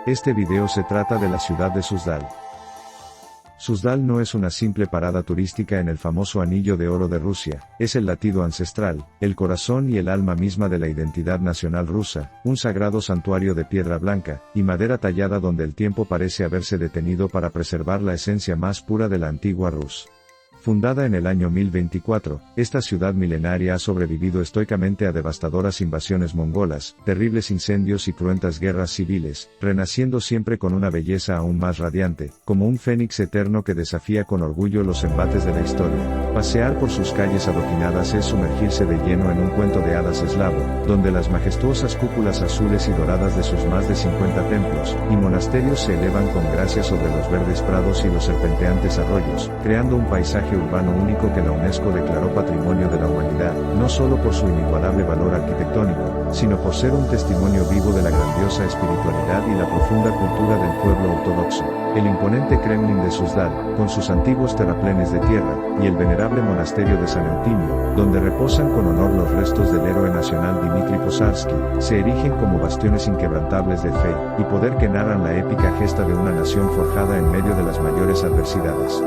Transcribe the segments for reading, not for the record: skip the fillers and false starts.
Este video se trata de la ciudad de Suzdal. Suzdal no es una simple parada turística en el famoso Anillo de Oro de Rusia, es el latido ancestral, el corazón y el alma misma de la identidad nacional rusa, un sagrado santuario de piedra blanca y madera tallada donde el tiempo parece haberse detenido para preservar la esencia más pura de la antigua Rus. Fundada en el año 1024, esta ciudad milenaria ha sobrevivido estoicamente a devastadoras invasiones mongolas, terribles incendios y cruentas guerras civiles, renaciendo siempre con una belleza aún más radiante, como un fénix eterno que desafía con orgullo los embates de la historia. Pasear por sus calles adoquinadas es sumergirse de lleno en un cuento de hadas eslavo, donde las majestuosas cúpulas azules y doradas de sus más de 50 templos y monasterios se elevan con gracia sobre los verdes prados y los serpenteantes arroyos, creando un paisaje urbano único que la UNESCO declaró Patrimonio de la Humanidad, no solo por su inigualable valor arquitectónico, sino por ser un testimonio vivo de la grandiosa espiritualidad y la profunda cultura del pueblo ortodoxo. El imponente Kremlin de Suzdal, con sus antiguos terraplenes de tierra, y el venerable monasterio de San Eutimio, donde reposan con honor los restos del héroe nacional Dmitry Posarsky, se erigen como bastiones inquebrantables de fe y poder que narran la épica gesta de una nación forjada en medio de las mayores adversidades.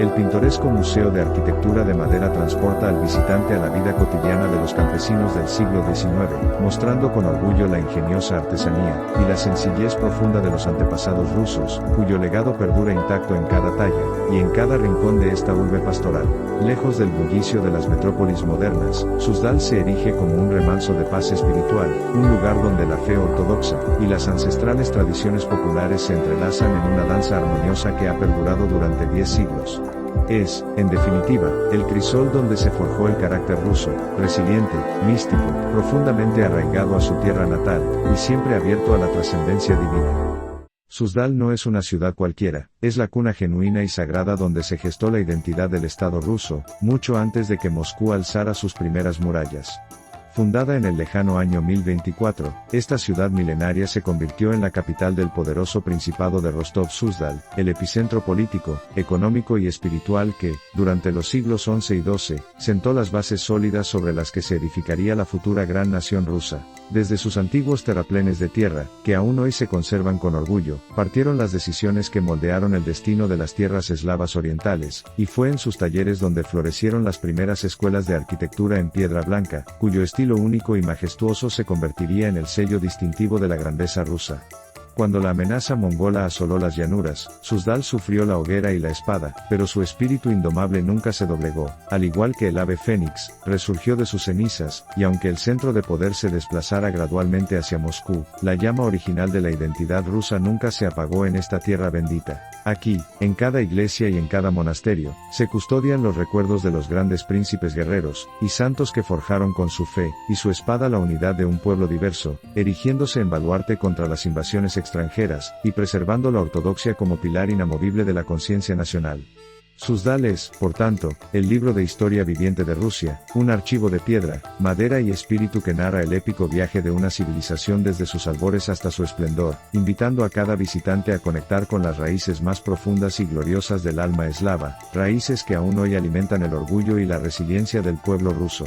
El pintoresco Museo de Arquitectura de Madera transporta al visitante a la vida cotidiana de los campesinos del siglo XIX, mostrando con orgullo la ingeniosa artesanía y la sencillez profunda de los antepasados rusos, cuyo legado perdura intacto en cada talla y en cada rincón de esta urbe pastoral. Lejos del bullicio de las metrópolis modernas, Suzdal se erige como un remanso de paz espiritual, un lugar donde la fe ortodoxa y las ancestrales tradiciones populares se entrelazan en una danza armoniosa que ha perdurado durante 10 siglos. Es, en definitiva, el crisol donde se forjó el carácter ruso, resiliente, místico, profundamente arraigado a su tierra natal, y siempre abierto a la trascendencia divina. Suzdal no es una ciudad cualquiera, es la cuna genuina y sagrada donde se gestó la identidad del Estado ruso, mucho antes de que Moscú alzara sus primeras murallas. Fundada en el lejano año 1024, esta ciudad milenaria se convirtió en la capital del poderoso Principado de Rostov-Suzdal, el epicentro político, económico y espiritual que, durante los siglos XI y XII, sentó las bases sólidas sobre las que se edificaría la futura gran nación rusa. Desde sus antiguos terraplenes de tierra, que aún hoy se conservan con orgullo, partieron las decisiones que moldearon el destino de las tierras eslavas orientales, y fue en sus talleres donde florecieron las primeras escuelas de arquitectura en piedra blanca, cuyo estilo único y majestuoso se convertiría en el sello distintivo de la grandeza rusa. Cuando la amenaza mongola asoló las llanuras, Suzdal sufrió la hoguera y la espada, pero su espíritu indomable nunca se doblegó, al igual que el ave fénix, resurgió de sus cenizas, y aunque el centro de poder se desplazara gradualmente hacia Moscú, la llama original de la identidad rusa nunca se apagó en esta tierra bendita. Aquí, en cada iglesia y en cada monasterio, se custodian los recuerdos de los grandes príncipes guerreros y santos que forjaron con su fe y su espada la unidad de un pueblo diverso, erigiéndose en baluarte contra las invasiones extranjeras, y preservando la ortodoxia como pilar inamovible de la conciencia nacional. Suzdal es, por tanto, el libro de historia viviente de Rusia, un archivo de piedra, madera y espíritu que narra el épico viaje de una civilización desde sus albores hasta su esplendor, invitando a cada visitante a conectar con las raíces más profundas y gloriosas del alma eslava, raíces que aún hoy alimentan el orgullo y la resiliencia del pueblo ruso.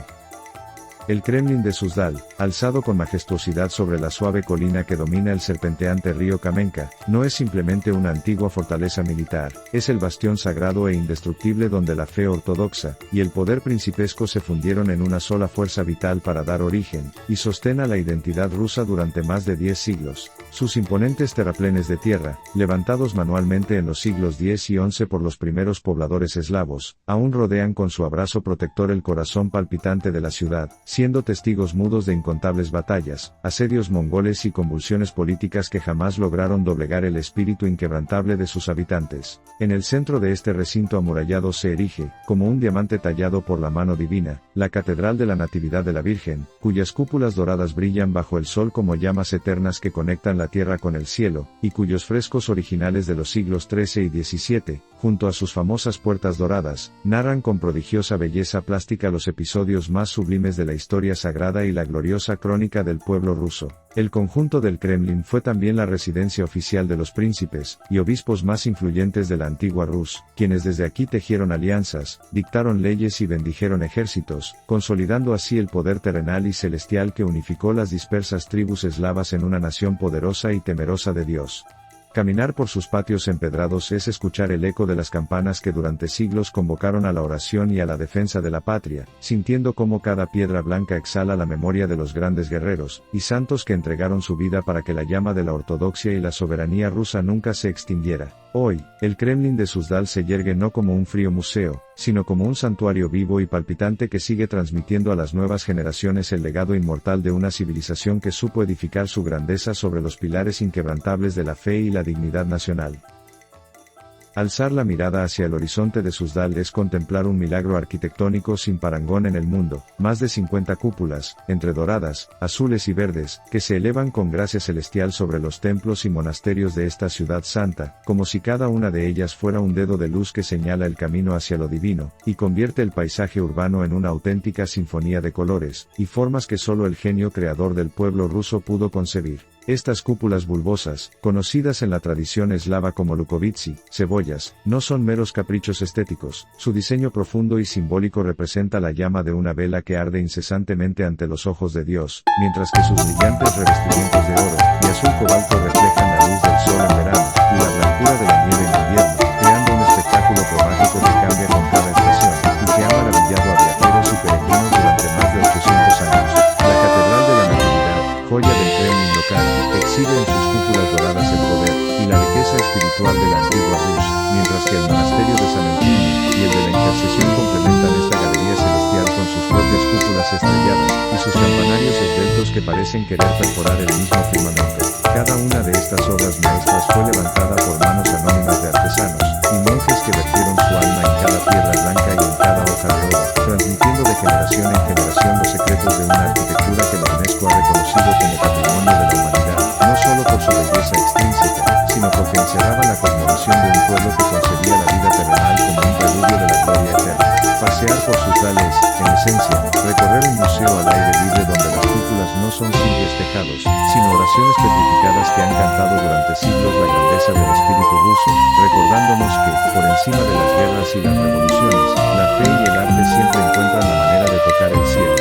El Kremlin de Suzdal, alzado con majestuosidad sobre la suave colina que domina el serpenteante río Kamenka, no es simplemente una antigua fortaleza militar, es el bastión sagrado e indestructible donde la fe ortodoxa y el poder principesco se fundieron en una sola fuerza vital para dar origen y sostén a la identidad rusa durante más de 10 siglos. Sus imponentes terraplenes de tierra, levantados manualmente en los siglos X y XI por los primeros pobladores eslavos, aún rodean con su abrazo protector el corazón palpitante de la ciudad, siendo testigos mudos de incontables batallas, asedios mongoles y convulsiones políticas que jamás lograron doblegar el espíritu inquebrantable de sus habitantes. En el centro de este recinto amurallado se erige, como un diamante tallado por la mano divina, la Catedral de la Natividad de la Virgen, cuyas cúpulas doradas brillan bajo el sol como llamas eternas que conectan la tierra con el cielo, y cuyos frescos originales de los siglos XIII y XVII, junto a sus famosas puertas doradas, narran con prodigiosa belleza plástica los episodios más sublimes de la historia sagrada y la gloriosa crónica del pueblo ruso. El conjunto del Kremlin fue también la residencia oficial de los príncipes y obispos más influyentes de la antigua Rus, quienes desde aquí tejieron alianzas, dictaron leyes y bendijeron ejércitos, consolidando así el poder terrenal y celestial que unificó las dispersas tribus eslavas en una nación poderosa y temerosa de Dios. Caminar por sus patios empedrados es escuchar el eco de las campanas que durante siglos convocaron a la oración y a la defensa de la patria, sintiendo cómo cada piedra blanca exhala la memoria de los grandes guerreros y santos que entregaron su vida para que la llama de la ortodoxia y la soberanía rusa nunca se extinguiera. Hoy, el Kremlin de Suzdal se yergue no como un frío museo, sino como un santuario vivo y palpitante que sigue transmitiendo a las nuevas generaciones el legado inmortal de una civilización que supo edificar su grandeza sobre los pilares inquebrantables de la fe y la dignidad nacional. Alzar la mirada hacia el horizonte de Suzdal es contemplar un milagro arquitectónico sin parangón en el mundo, más de 50 cúpulas, entre doradas, azules y verdes, que se elevan con gracia celestial sobre los templos y monasterios de esta ciudad santa, como si cada una de ellas fuera un dedo de luz que señala el camino hacia lo divino, y convierte el paisaje urbano en una auténtica sinfonía de colores y formas que solo el genio creador del pueblo ruso pudo concebir. Estas cúpulas bulbosas, conocidas en la tradición eslava como lukovitsi, cebollas, no son meros caprichos estéticos, su diseño profundo y simbólico representa la llama de una vela que arde incesantemente ante los ojos de Dios, mientras que sus brillantes revestimientos de oro y azul cobalto reflejan la luz del sol en verano, y la blancura de la nieve en invierno, creando un espectáculo cromático que cambia con cada estación, y que ha maravillado a viajeros y peregrinos durante más de 800 años. La Catedral de la Natividad, joya del Kremlin local, exhibe en sus cúpulas doradas el poder y la riqueza espiritual de la antigua Rus, mientras que el monasterio de San Eugenio y el de la Intercesión complementan esta galería celestial con sus propias cúpulas estrelladas y sus campanarios esbeltos que parecen querer perforar el mismo firmamento. Cada una de estas obras maestras fue levantada por manos anónimas de artesanos y monjes que vertieron su alma en cada piedra blanca y en cada hoja de oro, transmitiendo de generación en generación los secretos de una arquitectura que la UNESCO ha reconocido como patrimonio de la humanidad, no solo por su belleza extrínseca, sino porque encerraba la cosmovisión de un pueblo que concebía la vida terrenal como un preludio de la gloria eterna. Pasear por Suzdal es, en esencia, recorrer un museo al aire libre donde las cúpulas no son simples tejados, sino oraciones petrificadas que han cantado durante siglos la grandeza del espíritu ruso, recordándonos que, por encima de las guerras y las revoluciones, la fe y el arte siempre encuentran la manera de tocar el cielo.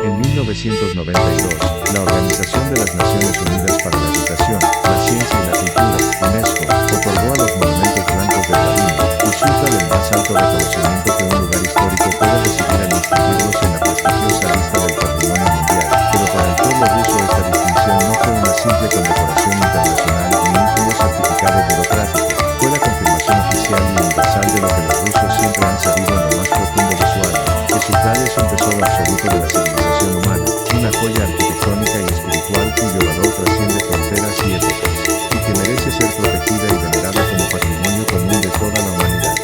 En 1992, la Organización de las Naciones Unidas para la Educación, la Ciencia y la Cultura, UNESCO, otorgó a los monumentos blancos de Vladimir y Suzdal el más alto reconocimiento que un lugar histórico puede recibir al inscribirlos en la prestigiosa lista del Patrimonio Mundial, pero para el pueblo ruso esta distinción no fue una simple condecoración internacional ni un puro certificado burocrático, fue la confirmación oficial y universal de lo que los rusos siempre han sabido en lo más profundo de su alma, que Suzdal es un tesoro absoluto de la civilización humana, una joya arquitectónica y espiritual cuyo valor trasciende fronteras y épocas, y que merece ser protegida y venerada como patrimonio común de toda la humanidad.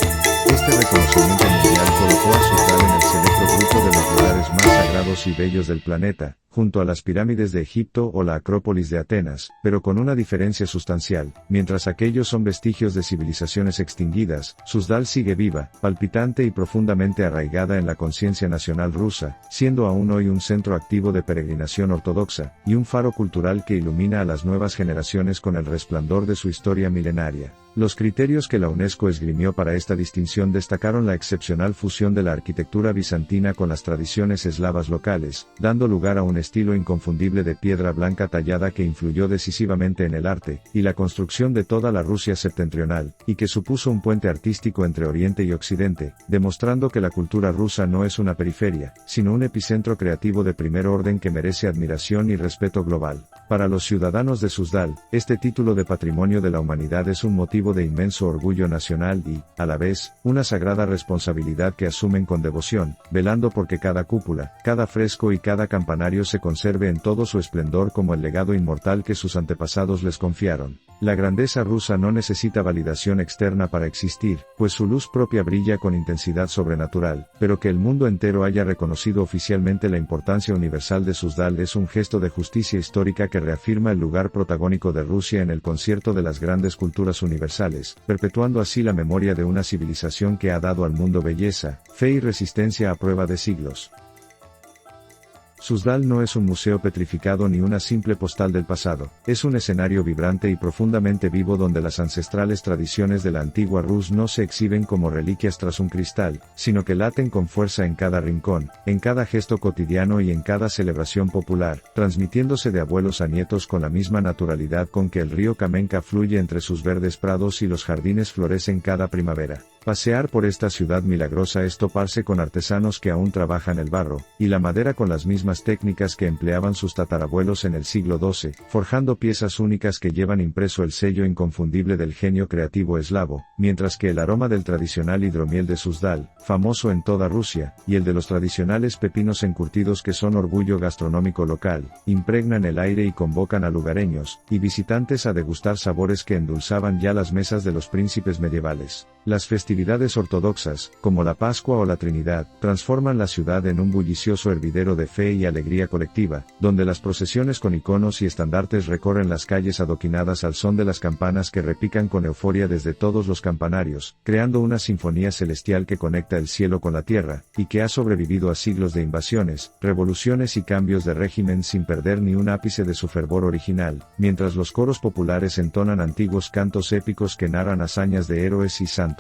Este reconocimiento mundial colocó a Suzdal en el selecto grupo de los lugares más sagrados y bellos del planeta, junto a las pirámides de Egipto o la Acrópolis de Atenas, pero con una diferencia sustancial: mientras aquellos son vestigios de civilizaciones extinguidas, Suzdal sigue viva, palpitante y profundamente arraigada en la conciencia nacional rusa, siendo aún hoy un centro activo de peregrinación ortodoxa, y un faro cultural que ilumina a las nuevas generaciones con el resplandor de su historia milenaria. Los criterios que la UNESCO esgrimió para esta distinción destacaron la excepcional fusión de la arquitectura bizantina con las tradiciones eslavas locales, dando lugar a un estilo inconfundible de piedra blanca tallada que influyó decisivamente en el arte y la construcción de toda la Rusia septentrional, y que supuso un puente artístico entre Oriente y Occidente, demostrando que la cultura rusa no es una periferia, sino un epicentro creativo de primer orden que merece admiración y respeto global. Para los ciudadanos de Suzdal, este título de Patrimonio de la Humanidad es un motivo de inmenso orgullo nacional y, a la vez, una sagrada responsabilidad que asumen con devoción, velando porque cada cúpula, cada fresco y cada campanario se conserve en todo su esplendor como el legado inmortal que sus antepasados les confiaron. La grandeza rusa no necesita validación externa para existir, pues su luz propia brilla con intensidad sobrenatural, pero que el mundo entero haya reconocido oficialmente la importancia universal de Suzdal es un gesto de justicia histórica que reafirma el lugar protagónico de Rusia en el concierto de las grandes culturas universales, perpetuando así la memoria de una civilización que ha dado al mundo belleza, fe y resistencia a prueba de siglos. Suzdal no es un museo petrificado ni una simple postal del pasado, es un escenario vibrante y profundamente vivo donde las ancestrales tradiciones de la antigua Rus no se exhiben como reliquias tras un cristal, sino que laten con fuerza en cada rincón, en cada gesto cotidiano y en cada celebración popular, transmitiéndose de abuelos a nietos con la misma naturalidad con que el río Kamenka fluye entre sus verdes prados y los jardines florecen cada primavera. Pasear por esta ciudad milagrosa es toparse con artesanos que aún trabajan el barro, y la madera con las mismas técnicas que empleaban sus tatarabuelos en el siglo XII, forjando piezas únicas que llevan impreso el sello inconfundible del genio creativo eslavo, mientras que el aroma del tradicional hidromiel de Suzdal, famoso en toda Rusia, y el de los tradicionales pepinos encurtidos que son orgullo gastronómico local, impregnan el aire y convocan a lugareños y visitantes a degustar sabores que endulzaban ya las mesas de los príncipes medievales. Las festividades ortodoxas, como la Pascua o la Trinidad, transforman la ciudad en un bullicioso hervidero de fe y alegría colectiva, donde las procesiones con iconos y estandartes recorren las calles adoquinadas al son de las campanas que repican con euforia desde todos los campanarios, creando una sinfonía celestial que conecta el cielo con la tierra, y que ha sobrevivido a siglos de invasiones, revoluciones y cambios de régimen sin perder ni un ápice de su fervor original, mientras los coros populares entonan antiguos cantos épicos que narran hazañas de héroes y santos.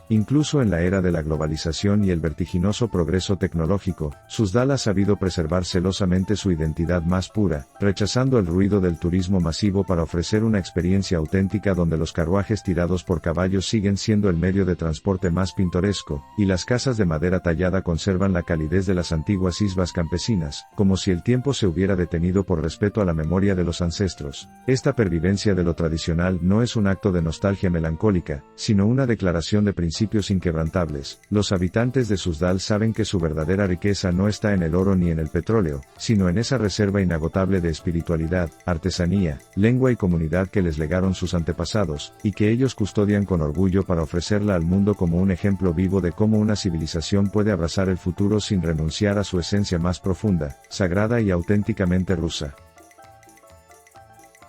Incluso en la era de la globalización y el vertiginoso progreso tecnológico, Suzdal ha sabido preservar celosamente su identidad más pura, rechazando el ruido del turismo masivo para ofrecer una experiencia auténtica donde los carruajes tirados por caballos siguen siendo el medio de transporte más pintoresco, y las casas de madera tallada conservan la calidez de las antiguas isbas campesinas, como si el tiempo se hubiera detenido por respeto a la memoria de los ancestros. Esta pervivencia de lo tradicional no es un acto de nostalgia melancólica, sino una declaración de principios inquebrantables. Los habitantes de Suzdal saben que su verdadera riqueza no está en el oro ni en el petróleo, sino en esa reserva inagotable de espiritualidad, artesanía, lengua y comunidad que les legaron sus antepasados, y que ellos custodian con orgullo para ofrecerla al mundo como un ejemplo vivo de cómo una civilización puede abrazar el futuro sin renunciar a su esencia más profunda, sagrada y auténticamente rusa.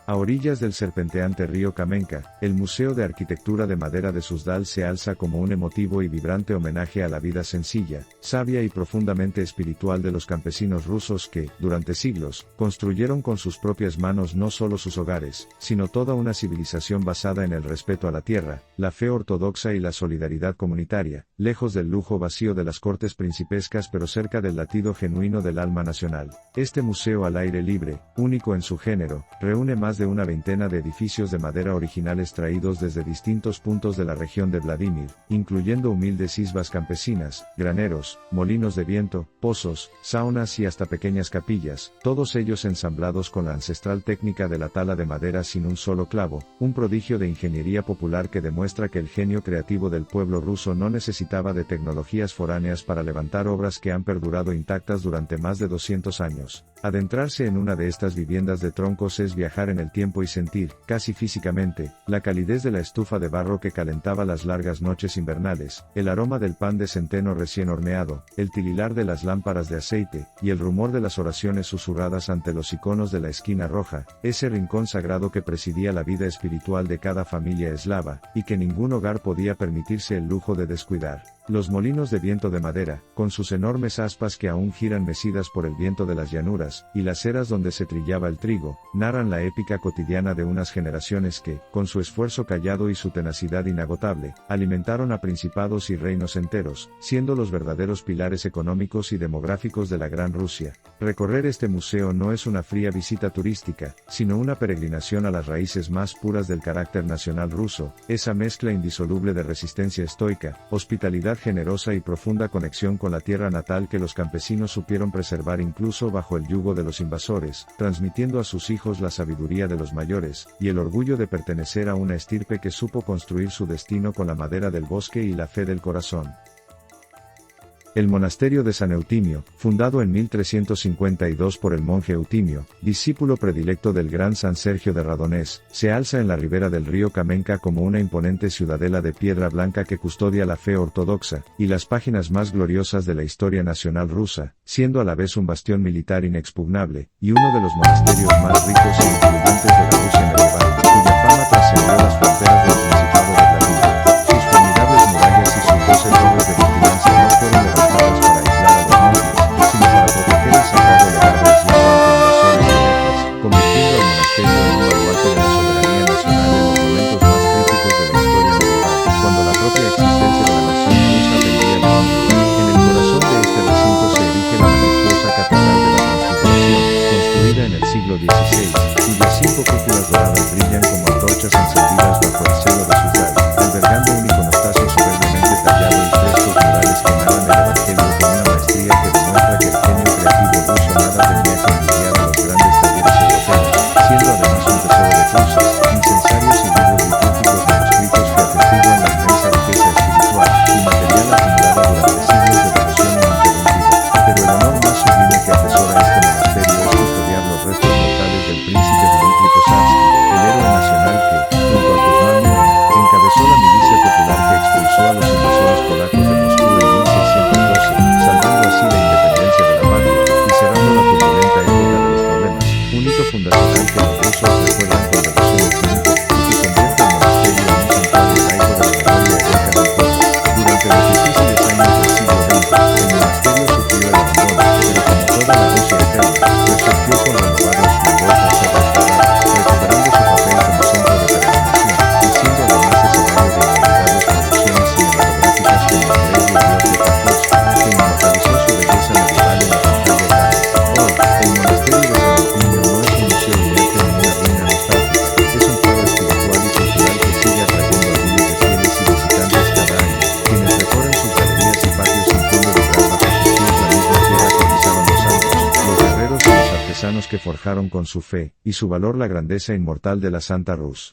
A orillas del serpenteante río Kamenka, el Museo de Arquitectura de Madera de Suzdal se alza como un emotivo y vibrante homenaje a la vida sencilla, sabia y profundamente espiritual de los campesinos rusos que, durante siglos, construyeron con sus propias manos no solo sus hogares, sino toda una civilización basada en el respeto a la tierra, la fe ortodoxa y la solidaridad comunitaria, lejos del lujo vacío de las cortes principescas pero cerca del latido genuino del alma nacional. Este museo al aire libre, único en su género, reúne más de una veintena de edificios de madera originales traídos desde distintos puntos de la región de Vladimir, incluyendo humildes isbas campesinas, graneros, molinos de viento, pozos, saunas y hasta pequeñas capillas, todos ellos ensamblados con la ancestral técnica de la tala de madera sin un solo clavo, un prodigio de ingeniería popular que demuestra que el genio creativo del pueblo ruso no necesitaba de tecnologías foráneas para levantar obras que han perdurado intactas durante más de 200 años. Adentrarse en una de estas viviendas de troncos es viajar en el tiempo y sentir, casi físicamente, la calidez de la estufa de barro que calentaba las largas noches invernales, el aroma del pan de centeno recién horneado, el tililar de las lámparas de aceite, y el rumor de las oraciones susurradas ante los iconos de la esquina roja, ese rincón sagrado que presidía la vida espiritual de cada familia eslava, y que ningún hogar podía permitirse el lujo de descuidar. Los molinos de viento de madera, con sus enormes aspas que aún giran mecidas por el viento de las llanuras, y las eras donde se trillaba el trigo, narran la épica cotidiana de unas generaciones que, con su esfuerzo callado y su tenacidad inagotable, alimentaron a principados y reinos enteros, siendo los verdaderos pilares económicos y demográficos de la Gran Rusia. Recorrer este museo no es una fría visita turística, sino una peregrinación a las raíces más puras del carácter nacional ruso, esa mezcla indisoluble de resistencia estoica, hospitalidad generosa y profunda conexión con la tierra natal que los campesinos supieron preservar incluso bajo el yugo de los invasores, transmitiendo a sus hijos la sabiduría de los mayores, y el orgullo de pertenecer a una estirpe que supo construir su destino con la madera del bosque y la fe del corazón. El monasterio de San Eutimio, fundado en 1352 por el monje Eutimio, discípulo predilecto del gran San Sergio de Radonés, se alza en la ribera del río Kamenka como una imponente ciudadela de piedra blanca que custodia la fe ortodoxa, y las páginas más gloriosas de la historia nacional rusa, siendo a la vez un bastión militar inexpugnable, y uno de los monasterios más ricos y influyentes de la Rusia medieval, cuya fama trascendió las fronteras del Principado de Vladimir. Sus formidables murallas y sus 12 torres de vigilancia no fueron levantadas para aislar a los monjes, sino para proteger el sagrado legado doradas brillan como antorchas encendidas bajo el cielo de Suzdal, albergando un iconostasio soberbiamente tallado y frescos murales que narran el evangelio con una maestría que demuestra que el genio creativo ruso nada tenía que envidiar a los grandes talleres europeos, siendo además un tesoro de cruces, incensarios y libros litúrgicos manuscritos que atestiguan la inmensa riqueza espiritual y material acumulada durante siglos de devoción ininterrumpida. Pero el honor más sublime que atesora este monasterio es custodiar los restos mortales del príncipe Dmitri Posarsky, el héroe nacional que, junto a Kuzma Minin, encabezó la milicia popular que expulsó a los invasores polacos de Moscú en 1612, salvando así la independencia de la patria y cerrando la turbulenta época de los problemas, un hito fundacional que los rusos recuerdan con devoción infinita y que convierte al monasterio en un santuario laico de la memoria heroica del pueblo. Durante los difíciles años del siglo XX, el monasterio sufrió el abandono, pero como toda la Rusia eterna, resurgió con renovados fulgor tras ser restaurado, recuperando su papel como centro de peregrinación y siendo además escenario de inolvidables producciones cinematográficas como Andrei Rublev de Tarkovsky, que inmortalizó su belleza medieval en la pantalla grande. Hoy, el monasterio de San Eutimio no es un museo inerte ni una ruina nostálgica, es un faro espiritual y cultural que sigue atrayendo a miles de fieles y visitantes cada año, quienes recorren sus galerías y patios sintiendo vibrar bajo sus pies la misma tierra que pisaron los santos, los guerreros y los artesanos que forjaron con su fe y su valor la grandeza inmortal de la Santa Rus.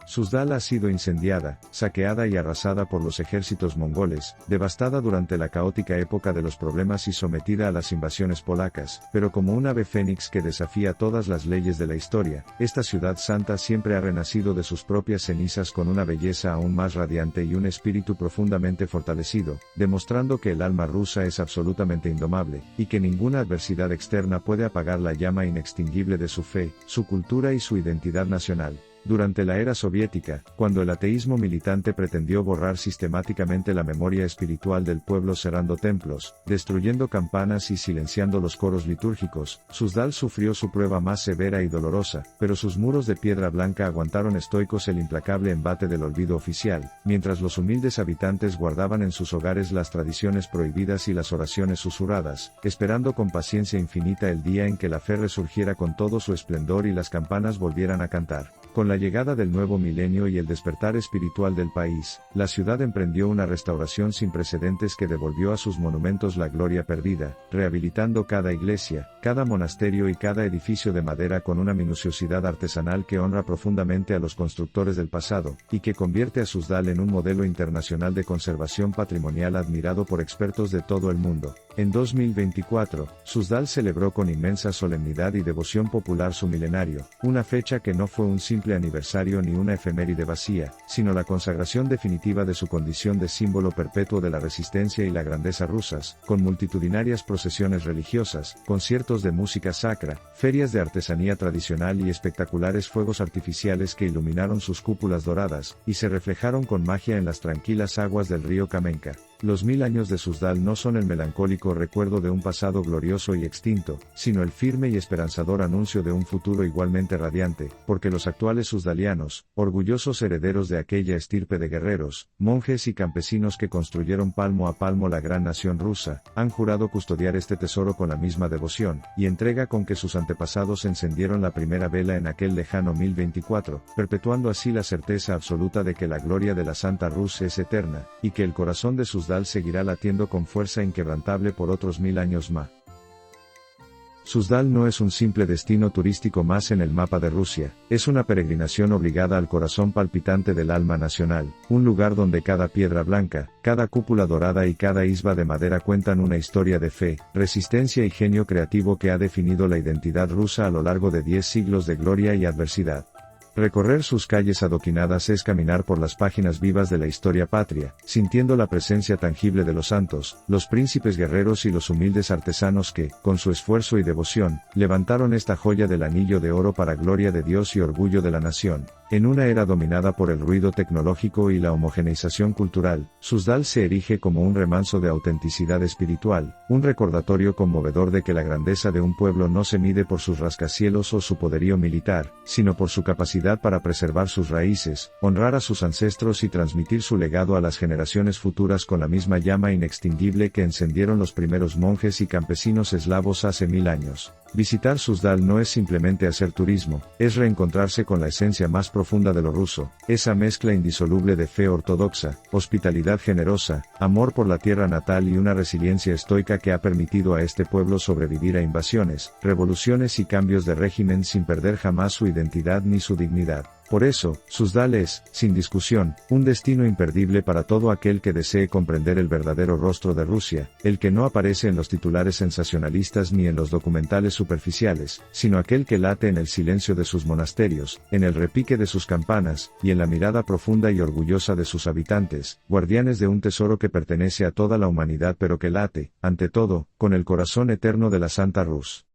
Suzdal ha sido incendiada, saqueada y arrasada por los ejércitos mongoles, devastada durante la caótica época de los problemas y sometida a las invasiones polacas, pero como un ave fénix que desafía todas las leyes de la historia, esta ciudad santa siempre ha renacido de sus propias cenizas con una belleza aún más radiante y un espíritu profundamente fortalecido, demostrando que el alma rusa es absolutamente indomable, y que ninguna adversidad externa puede apagar la llama inextinguible de su fe, su cultura y su identidad nacional. Durante la era soviética, cuando el ateísmo militante pretendió borrar sistemáticamente la memoria espiritual del pueblo cerrando templos, destruyendo campanas y silenciando los coros litúrgicos, Suzdal sufrió su prueba más severa y dolorosa, pero sus muros de piedra blanca aguantaron estoicos el implacable embate del olvido oficial, mientras los humildes habitantes guardaban en sus hogares las tradiciones prohibidas y las oraciones susurradas, esperando con paciencia infinita el día en que la fe resurgiera con todo su esplendor y las campanas volvieran a cantar. Con la llegada del nuevo milenio y el despertar espiritual del país, la ciudad emprendió una restauración sin precedentes que devolvió a sus monumentos la gloria perdida, rehabilitando cada iglesia, cada monasterio y cada edificio de madera con una minuciosidad artesanal que honra profundamente a los constructores del pasado, y que convierte a Suzdal en un modelo internacional de conservación patrimonial admirado por expertos de todo el mundo. En 2024, Suzdal celebró con inmensa solemnidad y devoción popular su milenario, una fecha que no fue un simple aniversario ni una efeméride vacía, sino la consagración definitiva de su condición de símbolo perpetuo de la resistencia y la grandeza rusas, con multitudinarias procesiones religiosas, conciertos de música sacra, ferias de artesanía tradicional y espectaculares fuegos artificiales que iluminaron sus cúpulas doradas, y se reflejaron con magia en las tranquilas aguas del río Kamenka. Los 1000 años de Suzdal no son el melancólico recuerdo de un pasado glorioso y extinto, sino el firme y esperanzador anuncio de un futuro igualmente radiante, porque los actuales suzdalianos, orgullosos herederos de aquella estirpe de guerreros, monjes y campesinos que construyeron palmo a palmo la gran nación rusa, han jurado custodiar este tesoro con la misma devoción y entrega con que sus antepasados encendieron la primera vela en aquel lejano 1024, perpetuando así la certeza absoluta de que la gloria de la Santa Rus es eterna, y que el corazón de Suzdal seguirá latiendo con fuerza inquebrantable por otros 1000 años más. Suzdal no es un simple destino turístico más en el mapa de Rusia, es una peregrinación obligada al corazón palpitante del alma nacional, un lugar donde cada piedra blanca, cada cúpula dorada y cada isba de madera cuentan una historia de fe, resistencia y genio creativo que ha definido la identidad rusa a lo largo de 10 siglos de gloria y adversidad. Recorrer sus calles adoquinadas es caminar por las páginas vivas de la historia patria, sintiendo la presencia tangible de los santos, los príncipes guerreros y los humildes artesanos que, con su esfuerzo y devoción, levantaron esta joya del anillo de oro para gloria de Dios y orgullo de la nación. En una era dominada por el ruido tecnológico y la homogeneización cultural, Suzdal se erige como un remanso de autenticidad espiritual, un recordatorio conmovedor de que la grandeza de un pueblo no se mide por sus rascacielos o su poderío militar, sino por su capacidad para preservar sus raíces, honrar a sus ancestros y transmitir su legado a las generaciones futuras con la misma llama inextinguible que encendieron los primeros monjes y campesinos eslavos hace 1000 años. Visitar Suzdal no es simplemente hacer turismo, es reencontrarse con la esencia más profunda de lo ruso, esa mezcla indisoluble de fe ortodoxa, hospitalidad generosa, amor por la tierra natal y una resiliencia estoica que ha permitido a este pueblo sobrevivir a invasiones, revoluciones y cambios de régimen sin perder jamás su identidad ni su dignidad. Por eso, Suzdal es, sin discusión, un destino imperdible para todo aquel que desee comprender el verdadero rostro de Rusia, el que no aparece en los titulares sensacionalistas ni en los documentales superficiales, sino aquel que late en el silencio de sus monasterios, en el repique de sus campanas, y en la mirada profunda y orgullosa de sus habitantes, guardianes de un tesoro que pertenece a toda la humanidad pero que late, ante todo, con el corazón eterno de la Santa Rus.